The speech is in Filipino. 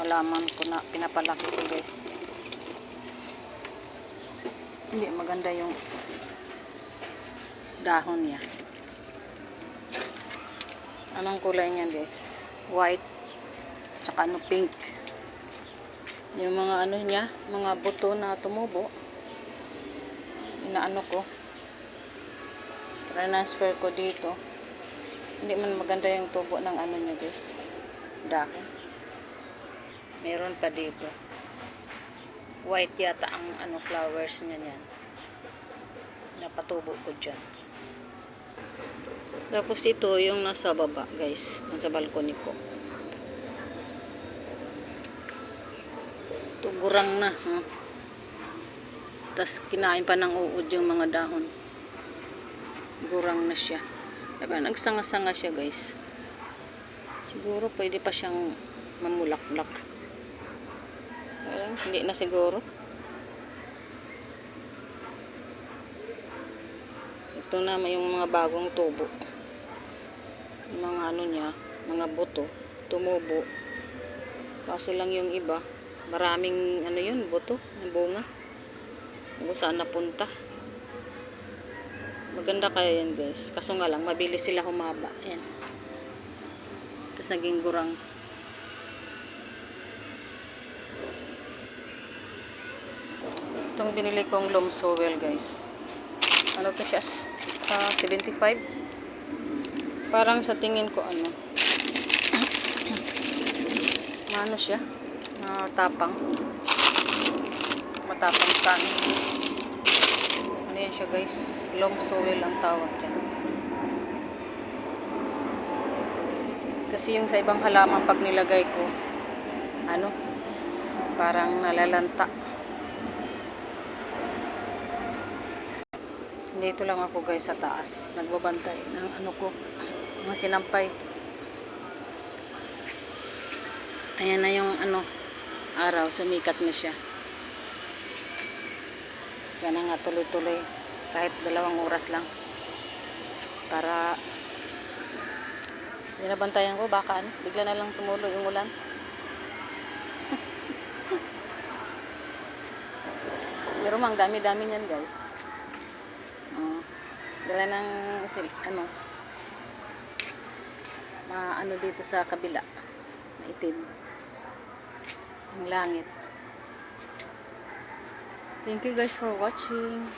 halaman ko na pinapalaki ko, guys. Hindi maganda yung dahon niya. Anong kulay niya, guys? White tsaka ano, pink. Yung mga ano niya, mga buto na tumubo, inaano ko, transfer ko dito. Hindi man maganda yung tubo ng ano niya, guys, dahon. Meron pa dito, white yata ang ano, flowers niya niyan, napatubo ko dyan. Tapos ito yung nasa baba, guys, nasa balcony ko. Ito gurang na, huh? Tapos kinain pa ng uod yung mga dahon. Gurang na siya. Diba, nagsanga-sanga siya, guys. Siguro pwede pa siyang mamulaklak. Hindi na siguro. Ito na yung mga bagong tubo. Yung mga ano niya, mga buto, tumubo. Kaso lang yung iba, maraming ano yun, buto, yung bunga. Kung saan napunta. Maganda kaya yan, guys. Kaso nga lang, mabilis sila humaba. Ayan. Tapos naging gurang. Itong binili kong loam soil, guys. Ano to siya? 75. Parang sa tingin ko ano. Ano siya? Matapang. Matapang saan. Ano yan siya, guys? Loam soil ang tawag dyan. Kasi yung sa ibang halaman pag nilagay ko, ano, parang nalalanta. Dito lang ako, guys, sa taas. Nagbabantay ng ano ko, mga sinampay. Ayan na yung ano, araw, sumikat na siya. Sana nga tuloy-tuloy, kahit 2 oras lang. Para binabantayan ko, baka ano, bigla na lang tumulo yung ulan. Pero mang dami-dami niyan, guys. Dala ng ano, maano dito sa kabila, maitim ang langit. Thank you, guys, for watching.